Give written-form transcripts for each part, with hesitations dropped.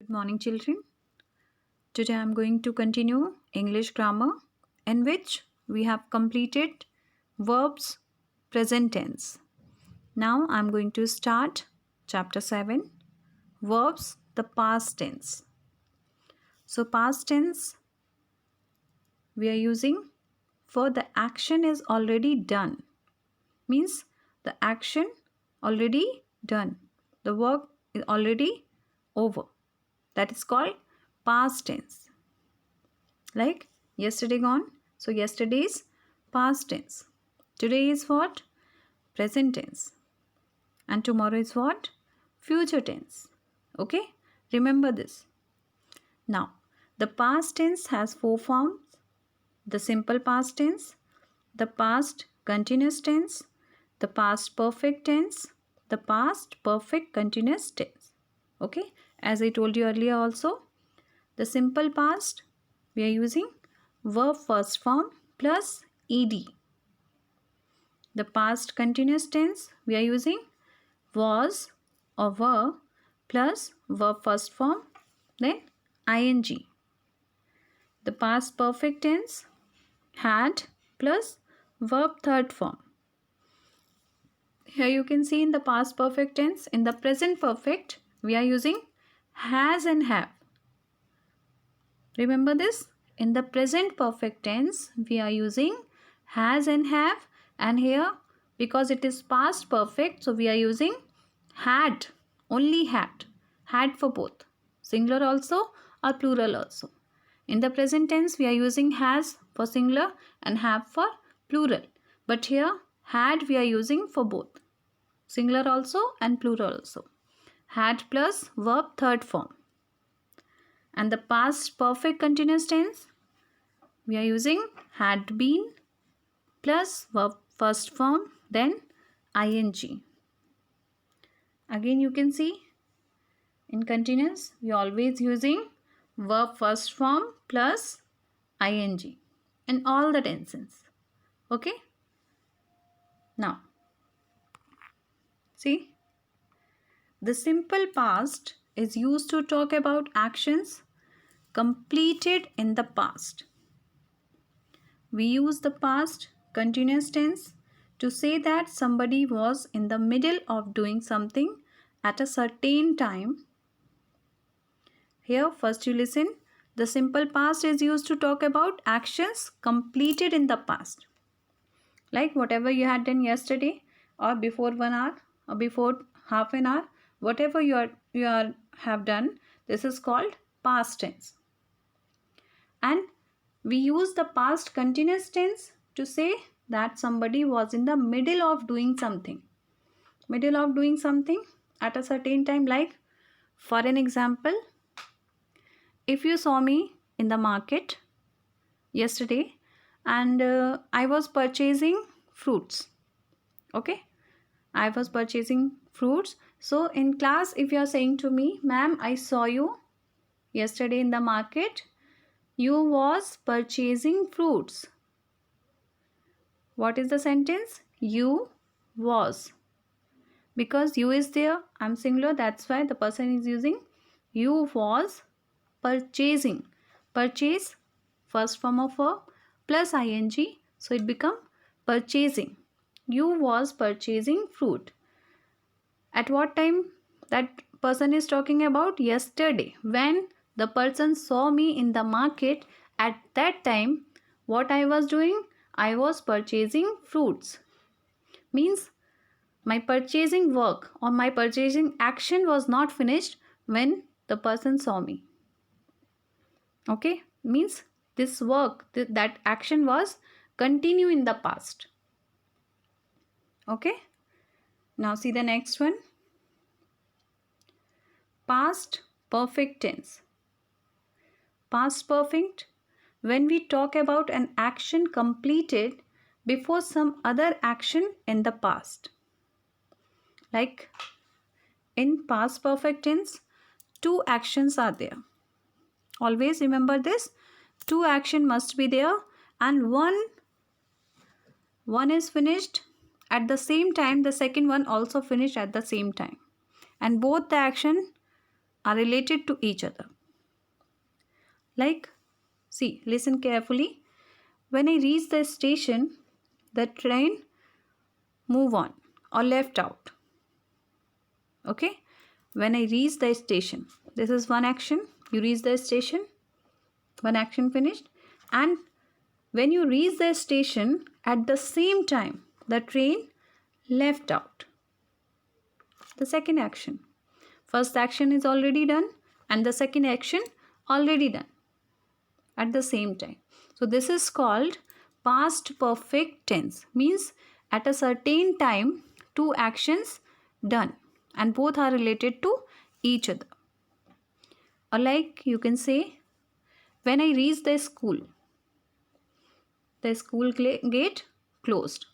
Good morning, children. Today I am going to continue English grammar, in which we have completed verbs present tense. Now I am going to start chapter 7, verbs the past tense. So past tense we are using for the action is already done. Means the action already done. The work is already over. That is called past tense. Like yesterday gone. So yesterday is past tense. Today is what? Present tense. And tomorrow is what? Future tense. Okay? Remember this. Now, the past tense has 4 forms. The simple past tense, the past continuous tense, the past perfect tense, the past perfect continuous tense. Okay? As I told you earlier also, the simple past, we are using verb first form plus ed. The past continuous tense, we are using was or were plus verb first form, then ing. The past perfect tense, had plus verb third form. Here you can see in the past perfect tense, in the present perfect, we are using has and have. Remember this? In the present perfect tense, we are using has and have, and here because it is past perfect, so we are using had, only had for both, singular also or plural also. In the present tense, we are using has for singular and have for plural. But here, had we are using for both, singular also and plural also. Had plus verb third form. And the past perfect continuous tense, we are using had been plus verb first form, then ing. Again you can see in continuous, we are always using verb first form plus ing in all the tenses. Okay? Now, see, the simple past is used to talk about actions completed in the past. We use the past continuous tense to say that somebody was in the middle of doing something at a certain time. Here, first you listen. The simple past is used to talk about actions completed in the past. Like whatever you had done yesterday or before 1 hour or before half an hour, whatever you have done, this is called past tense. And we use the past continuous tense to say that somebody was in the middle of doing something. Middle of doing something at a certain time. Like for an example, if you saw me in the market yesterday and I was purchasing fruits. Okay? I was purchasing fruits. So in class, if you are saying to me, ma'am, I saw you yesterday in the market, you was purchasing fruits. What is the sentence? You was. Because you is there, I'm singular, that's why the person is using you was purchasing. Purchase, first form of verb plus ing, so it become purchasing. You was purchasing fruit. At what time that person is talking about? Yesterday. When the person saw me in the market, at that time, what I was doing? I was purchasing fruits. Means my purchasing work or my purchasing action was not finished when the person saw me. Okay? Means this work, that action was continue in the past. Okay? Now see the next one. Past perfect tense. Past perfect, when we talk about an action completed before some other action in the past. Like in past perfect tense, 2 actions are there. Always remember this. 2 action must be there and one is finished at the same time. The second one also finished at the same time. And both the action are related to each other. Like, see, listen carefully. When I reach the station, the train move on or left out. Okay? When I reach the station, this is one action. You reach the station, one action finished. And when you reach the station, at the same time, the train left out. The second action. First action is already done and the second action already done at the same time. So this is called past perfect tense. Means at a certain time, two actions done and both are related to each other. Or like you can say, when I reach the school gate closed.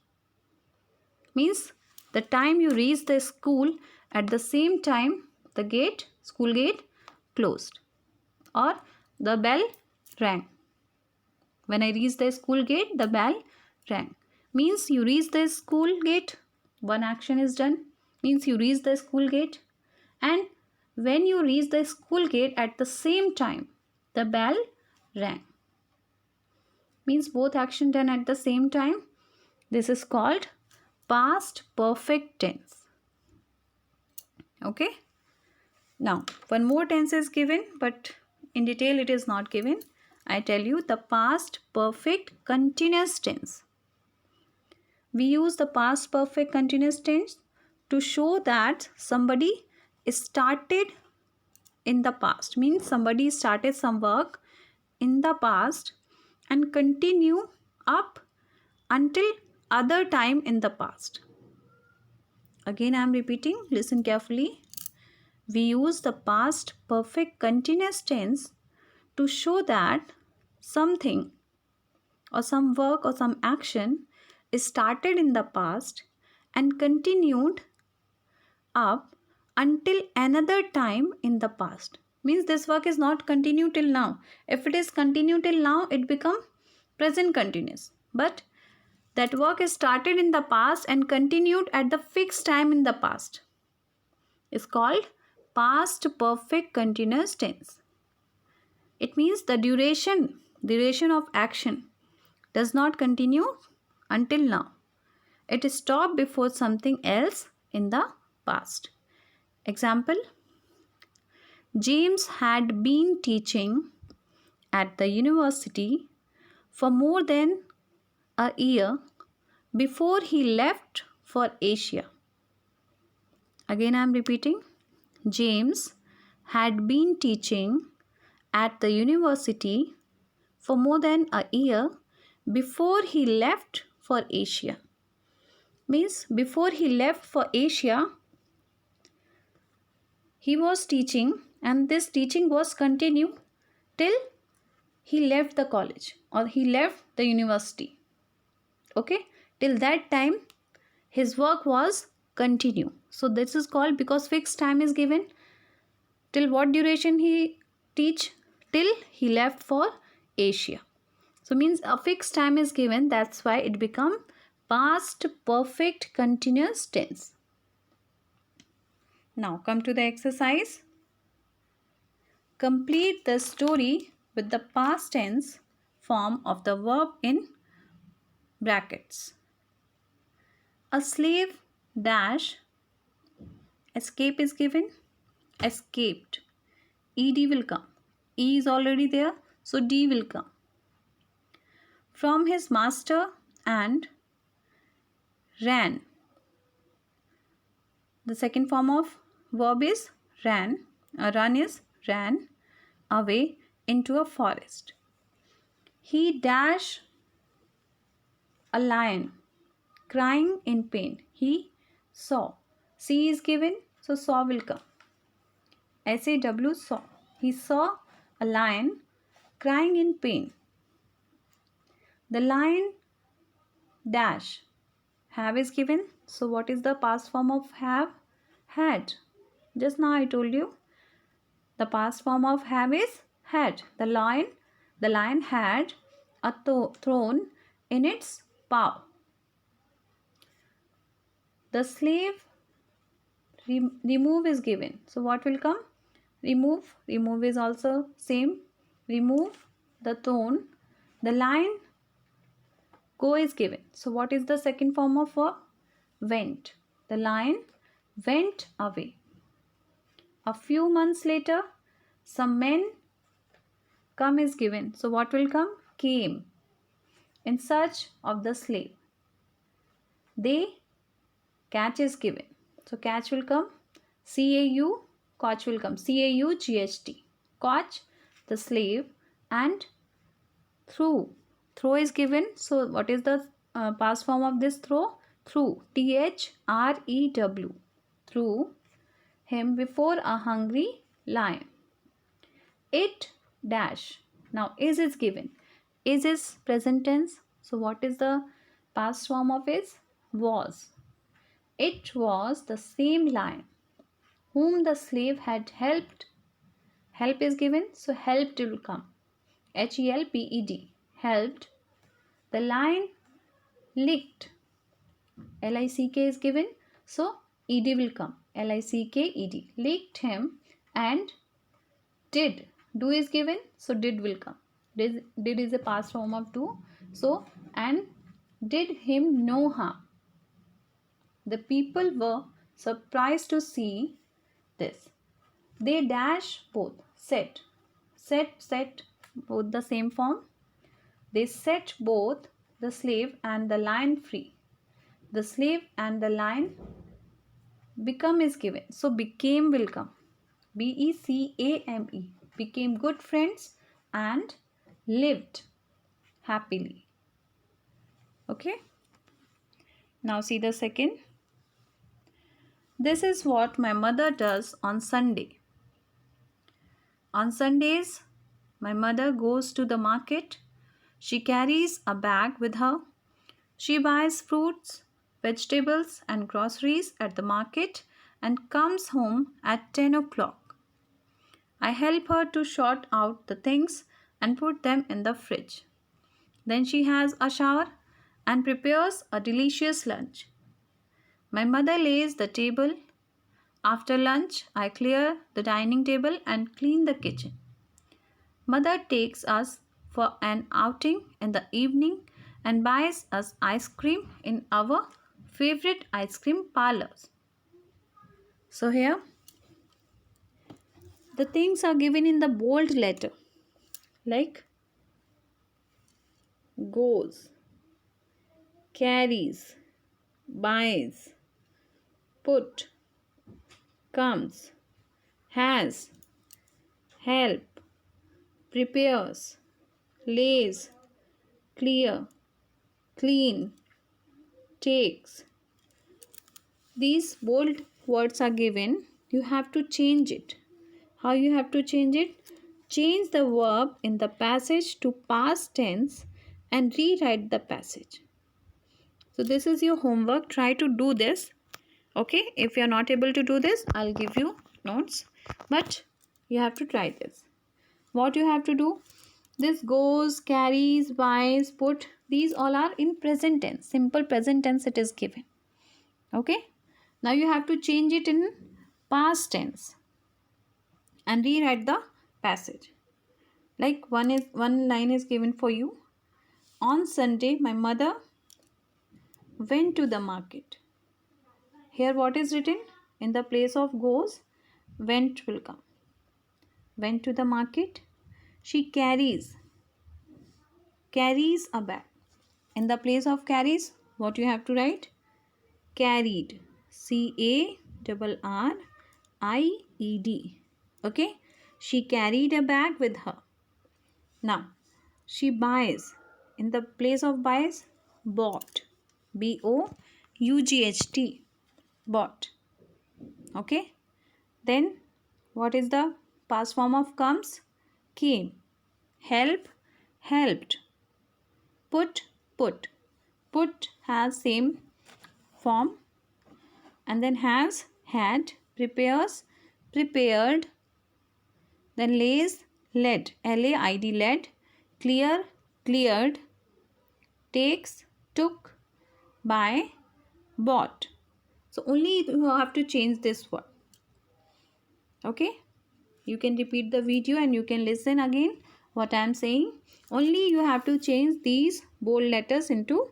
Means the time you reach the school, at the same time the school gate closed or the bell rang. When I reach the school gate, the bell rang. Means you reach the school gate, one action is done. Means you reach the school gate. And when you reach the school gate, at the same time, the bell rang. Means both action done at the same time. This is called past perfect tense. Okay. Now, one more tense is given, but in detail it is not given. I tell you, the past perfect continuous tense. We use the past perfect continuous tense to show that somebody started in the past. Means somebody started some work in the past and continue up until other time in the past. Again I am repeating, listen carefully. We use the past perfect continuous tense to show that something or some work or some action is started in the past and continued up until another time in the past. Means this work is not continued till now. If it is continued till now, it become present continuous. But that work is started in the past and continued at the fixed time in the past. It's called past perfect continuous tense. It means the duration of action does not continue until now. It stopped before something else in the past. Example, James had been teaching at the university for more than a year before he left for Asia. Again I am repeating, James had been teaching at the university for more than a year before he left for Asia. Means before he left for Asia, he was teaching and this teaching was continued till he left the college or he left the university. Okay, till that time his work was continued. So this is called, because fixed time is given, till what duration he teach? Till he left for Asia. So means a fixed time is given, that's why it become past perfect continuous tense. Now come to the exercise. Complete the story with the past tense form of the verb in brackets. A slave dash escape is given. Escaped. Ed will come. E is already there, so D will come. From his master and ran. The second form of verb is ran. Run is ran away into a forest. He dashed a lion crying in pain. He saw. C is given, so saw will come. SAW, saw. He saw a lion crying in pain. The lion dash. Have is given. So what is the past form of have? Had. Just now I told you. The past form of have is had. The lion had a throne in its paw. The slave remove is given. So what will come? remove is also same. Remove the tone, the line go is given. So what is the second form of verb? Went. The line went away. A few months later, some men come is given. So what will come? Came in search of the slave. They catch is given. So catch will come. C-A-U, catch will come. C-A-U-G-H-T. Catch the slave. And threw. Throw is given. So what is the past form of this throw? Threw. T-H-R-E-W. Threw him before a hungry lion. It dash. Now is given. Is present tense. So what is the past form of is? Was. It was the same lion whom the slave had helped. Help is given. So helped will come. H-E-L-P-E-D. Helped. The lion licked. L-I-C-K is given. So E-D will come. L-I-C-K-E-D. Licked him and did. Do is given. So did will come. Did is a past form of do. So and did him no harm. The people were surprised to see this. They dash both. Set, both the same form. They set both the slave and the lion free. The slave and the lion become is given. So became will come. B-E-C-A-M-E. Became good friends and lived happily. Okay. Now see the second. This is what my mother does on Sunday. On Sundays, my mother goes to the market. She carries a bag with her. She buys fruits, vegetables and groceries at the market and comes home at 10 o'clock. I help her to sort out the things and put them in the fridge. Then she has a shower and prepares a delicious lunch. My mother lays the table. After lunch, I clear the dining table and clean the kitchen. Mother takes us for an outing in the evening and buys us ice cream in our favorite ice cream parlors. So here, the things are given in the bold letter, like goes, carries, buys, put, comes, has, help, prepares, lays, clear, clean, takes. These bold words are given. You have to change it. How you have to change it? Change the verb in the passage to past tense and rewrite the passage. So this is your homework. Try to do this. Okay, if you are not able to do this, I'll give you notes, but you have to try this. What you have to do? This goes, carries, buys, put, these all are in present tense. Simple present tense it is given. Okay, now you have to change it in past tense and rewrite the passage. Like one line is given for you. On Sunday, my mother went to the market. Here what is written? In the place of goes, went will come. Went to the market. She carries a bag. In the place of carries, what you have to write? Carried. C-A-R-R-I-E-D. Okay. She carried a bag with her. Now, she buys. In the place of buys, bought. B-O-U-G-H-T. Bought. Okay. Then, what is the past form of comes? Came. Help, helped. Put, put. Put has same form. And then has, had. Prepares, prepared. Then lays, led. L-A-I-D, led. Clear, cleared. Takes, took. Buy, bought. So only you have to change this word. Okay. You can repeat the video and you can listen again what I am saying. Only you have to change these bold letters into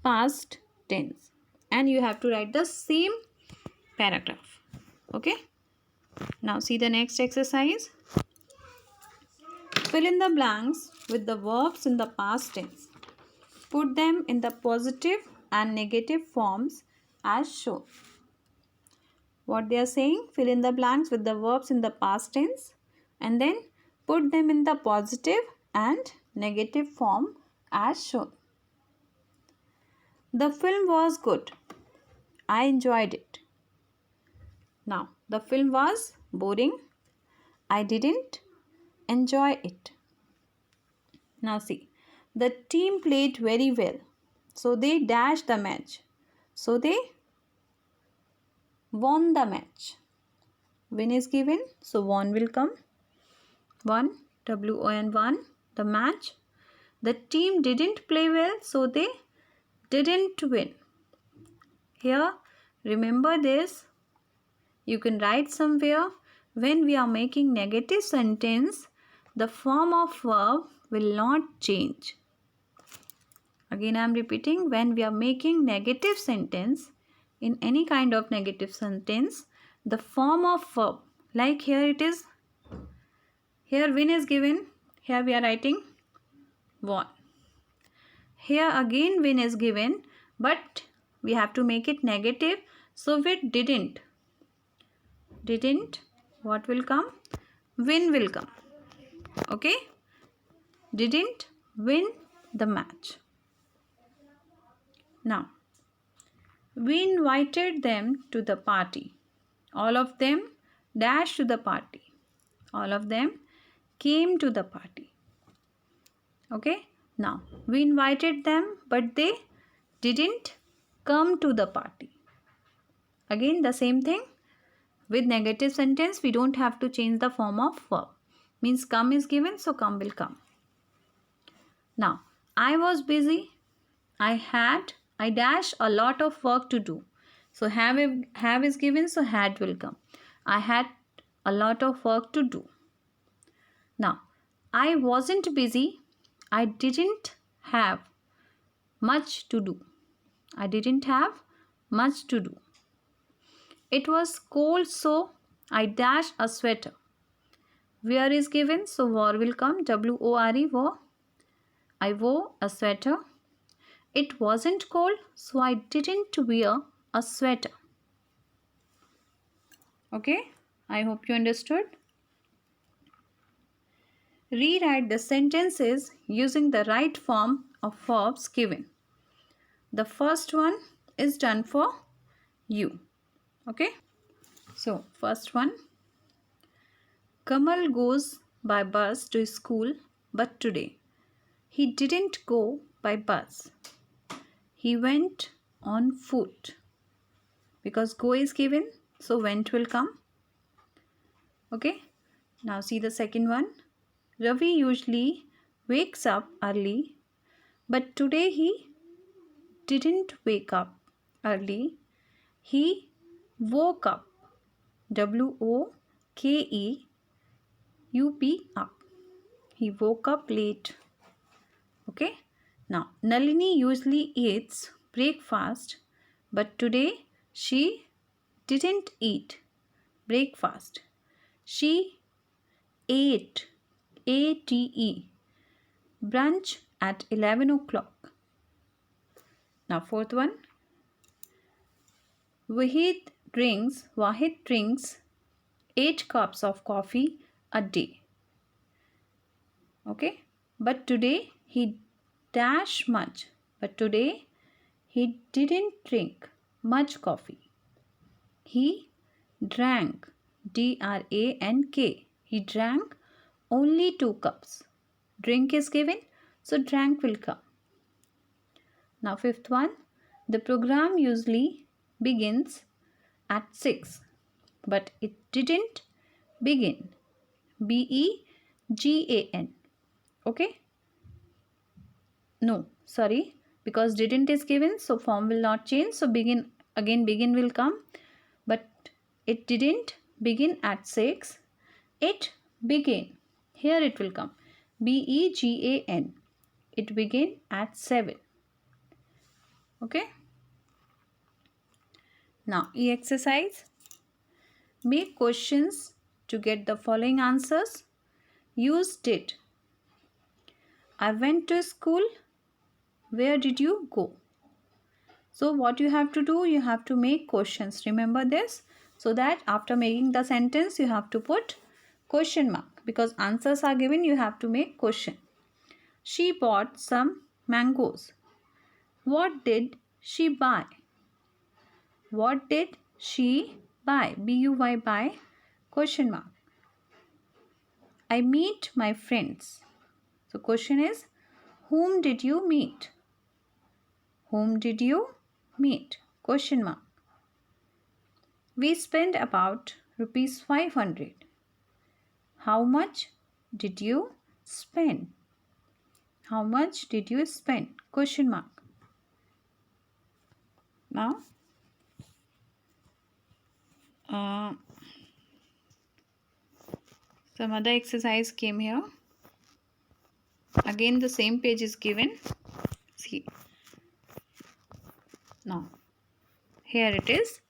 past tense and you have to write the same paragraph. Okay. Now see the next exercise. Fill in the blanks with the verbs in the past tense. Put them in the positive and negative forms as shown. What they are saying, fill in the blanks with the verbs in the past tense and then put them in the positive and negative form as shown. The film was good. I enjoyed it. Now, the film was boring. I didn't enjoy it. Now see, the team played very well. So they dashed the match. So they won the match. Win is given, so won will come. Won, W-O-N, won, the match. The team didn't play well, so they didn't win. Here, remember this. You can write somewhere, when we are making negative sentence, the form of verb will not change. Again, I am repeating, when we are making negative sentence, in any kind of negative sentence, the form of verb, like here it is, here win is given, here we are writing won. Here again win is given, but we have to make it negative, so we didn't, what will come? Win will come. Okay, didn't win the match. Now, we invited them to the party. All of them dashed to the party. All of them came to the party. Okay, now we invited them, but they didn't come to the party. Again, the same thing. With negative sentence, we don't have to change the form of verb. Means come is given, so come will come. Now, I was busy. I dash a lot of work to do. So have is given, so had will come. I had a lot of work to do. Now, I wasn't busy. I didn't have much to do. I didn't have much to do. It was cold, so I dashed a sweater. Wear is given, so wore will come. W-O-R-E, wore. I wore a sweater. It wasn't cold, so I didn't wear a sweater. Okay, I hope you understood. Rewrite the sentences using the right form of verbs given. The first one is done for you. Okay, so first one. Kamal goes by bus to school, but today he didn't go by bus. He went on foot. Because go is given, so went will come. Okay, now see the second one. Ravi usually wakes up early, but today he didn't wake up early. He woke up. W-O-K-E-U-P up. He woke up late. Okay. Now, Nalini usually eats breakfast, but today she didn't eat breakfast. She ate, A-T-E, brunch at 11 o'clock. Now, fourth one. Wahid drinks 8 cups of coffee a day. Okay. But today he dash much. But today he didn't drink much coffee. He drank, D-R-A-N-K. He drank only 2 cups. Drink is given, so drank will come. Now fifth one. The program usually begins at 6. But it didn't begin. B-E-G-A-N. Okay? No, sorry. Because didn't is given, so form will not change. So begin will come. But it didn't begin at 6. It began. Here it will come. B-E-G-A-N. It began at 7. Okay. Now, E exercise. Make questions to get the following answers. Use did. I went to school. Where did you go? So what you have to do, you have to make questions. Remember this, so that after making the sentence, you have to put question mark, because answers are given, you have to make question. She bought some mangoes. What did she buy? What did she buy? B-U-Y, buy, question mark. I meet my friends. So question is, whom did you meet? Whom did you meet? Question mark. We spent about rupees 500. How much did you spend? How much did you spend? Question mark. Now, some other exercise came here. Again, the same page is given. See. Now, here it is.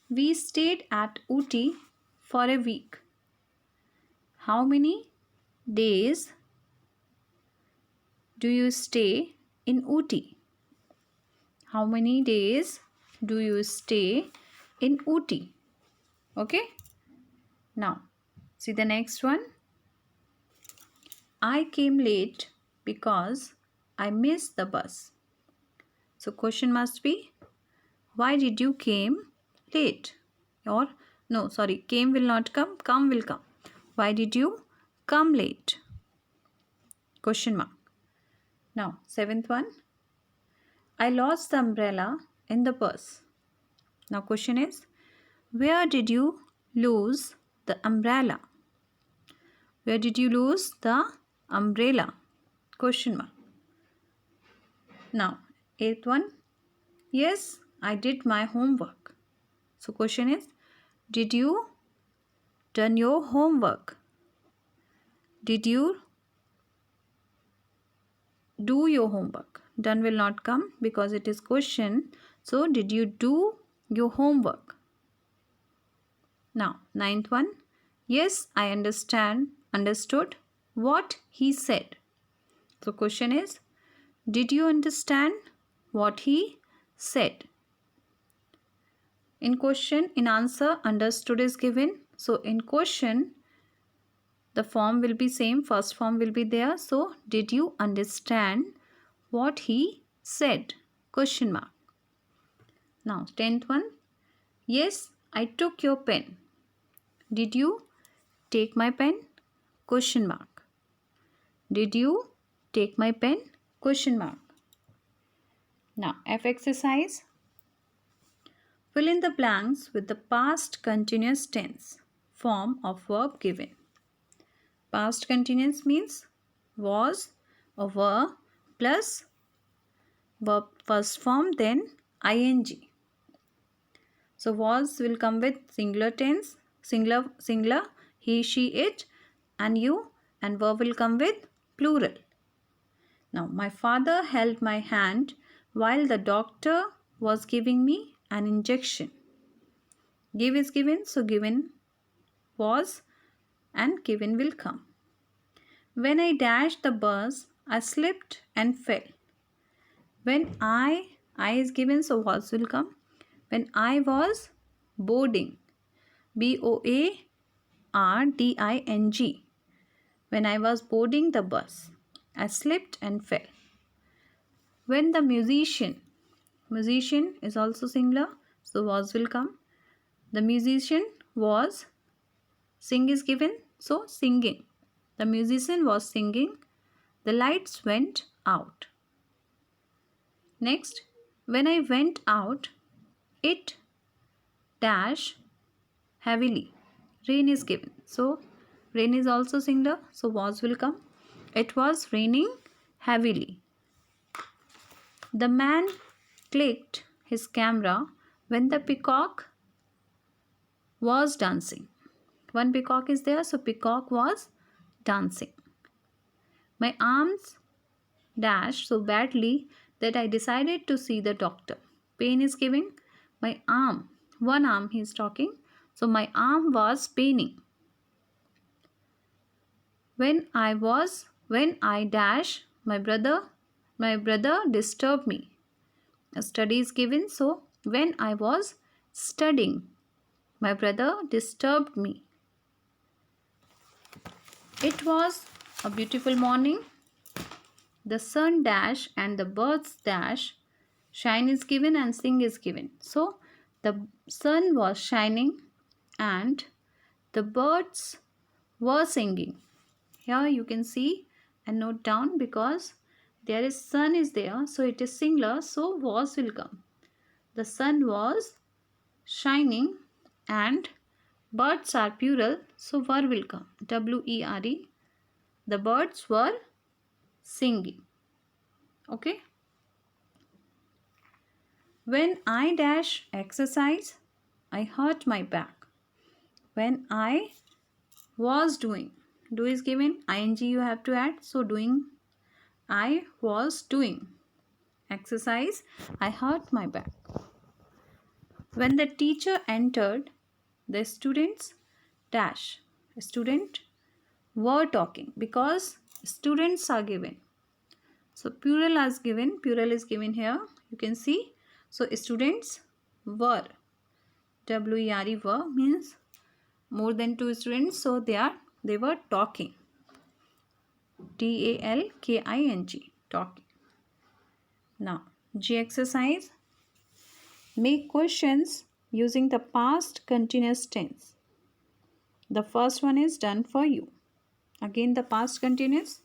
We stayed at Ooty for a week. How many days do you stay in Ooty? How many days do you stay in Ooty? Okay. Now, see the next one. I came late because I missed the bus. So question must be, why did you came late? Or no, sorry, came will not come will come. Why did you come late? Question mark. Now, seventh one. I lost the umbrella in the bus. Now question is, where did you lose the umbrella? Where did you lose the umbrella? Question mark. Now, eighth one. Yes, I did my homework. So question is, did you done your homework? Did you do your homework? Done will not come because it is question. So did you do your homework? Now, ninth one. Yes, I understood what he said. So question is, did you understand what he said? In question, in answer, understood is given. So in question, the form will be same. First form will be there. So did you understand what he said? Question mark. Now, 10th one. Yes, I took your pen. Did you take my pen? Question mark. Did you take my pen? Question mark. Now, F exercise. Fill in the blanks with the past continuous tense form of verb given. Past continuous means was or were plus verb first form, then ing. So was will come with singular tense, singular, he, she, it, and you, and verb will come with plural. Now, my father held my hand while the doctor was giving me an injection. Give is given, so given was and given will come. When I dashed the bus, I slipped and fell. When I is given, so was will come. When I was boarding, BOARDING. When I was boarding the bus, I slipped and fell. When the musician is also singular, so was will come. The musician was, sing is given, so singing. The musician was singing. The lights went out. Next, when I went out, it dash heavily. Rain is given. So, rain is also singular, so was will come. It was raining heavily. The man clicked his camera when the peacock was dancing. One peacock is there, so peacock was dancing. My arms dashed so badly that I decided to see the doctor. Pain is giving. My arm, one arm he is talking, so my arm was paining. When I dash, my brother disturbed me. A study is given, so when I was studying, my brother disturbed me. It was a beautiful morning. The sun dash and the birds dash. Shine is given and sing is given. So the sun was shining and the birds were singing. Here you can see and note down because there is sun is there, so it is singular, so was will come. The sun was shining and birds are plural, so were will come. WERE. The birds were singing. Okay. When I dash exercise, I hurt my back. When I was doing, do is given, ing you have to add, so doing, I was doing exercise, I hurt my back. When the teacher entered, the students dash. Student were talking because students are given. So plural is given here. You can see. So students were. WERE were means more than 2 students. So they were talking. TALKING talking. Now G exercise. Make questions using the past continuous tense. The first one is done for you. Again the past continuous.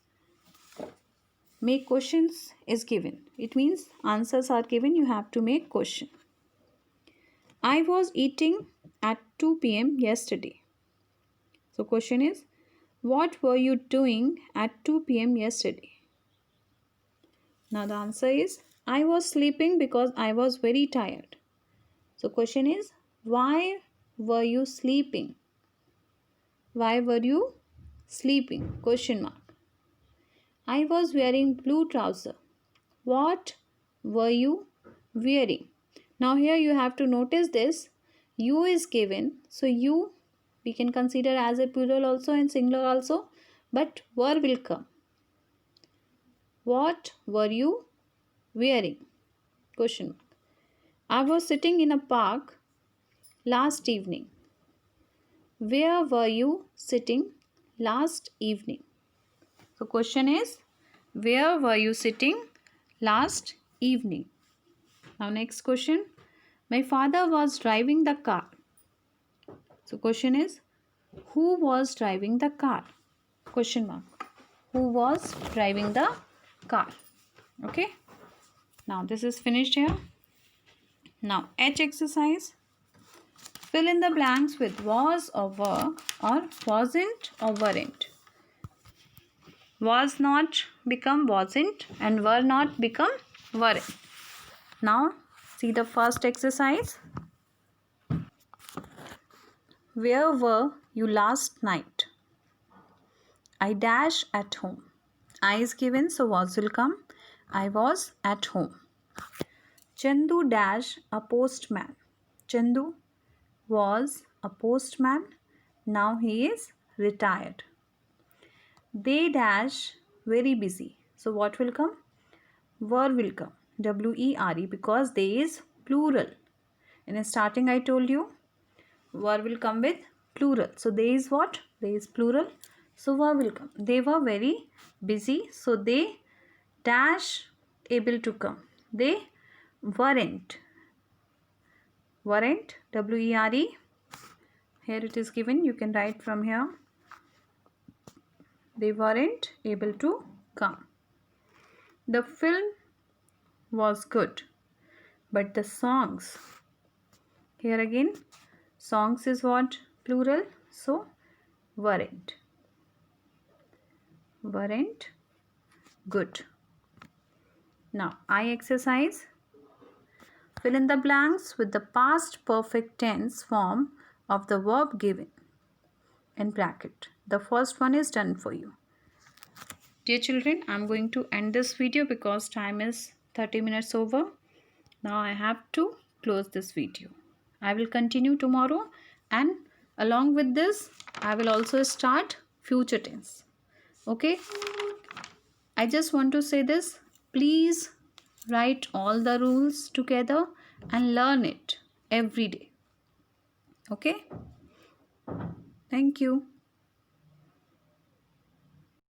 Make questions is given. It means answers are given. You have to make question. I was eating at 2 p.m. yesterday. So question is, what were you doing at 2 p.m. yesterday? Now the answer is, I was sleeping because I was very tired. So question is, why were you sleeping? Why were you sleeping? Question mark. I was wearing blue trouser. What were you wearing? Now here you have to notice this. You is given. So you we can consider as a plural also and singular also. But were will come. What were you wearing? Question mark. I was sitting in a park last evening. Where were you sitting last evening? So question is, where were you sitting last evening? Now next question. My father was driving the car. So question is, who was driving the car? Question mark. Who was driving the car? Okay. Now this is finished here. Now H exercise. Fill in the blanks with was or were or wasn't or weren't. Was not become wasn't and were not become weren't. Now see the first exercise. Where were you last night? I dash at home. I is given, so was will come. I was at home. Chandu dash a postman. Chandu was a postman. Now he is retired. They dash very busy. So what will come? Were will come. WERE because they is plural. In the starting I told you were will come with plural. So they is what? They is plural. So were will come. They were very busy. So they dash able to come. They weren't. Weren't. WERE. Here it is given. You can write from here. They weren't able to come. The film was good. But the songs. Here again. Songs is what? Plural. So weren't. Weren't good. Now I exercise. Fill in the blanks with the past perfect tense form of the verb given. in bracket. The first one is done for you. Dear children, I'm going to end this video because time is 30 minutes over. Now I have to close this video. I will continue tomorrow, and along with this I will also start future tense. Okay, I just want to say this: please write all the rules together and learn it every day. Okay, thank you.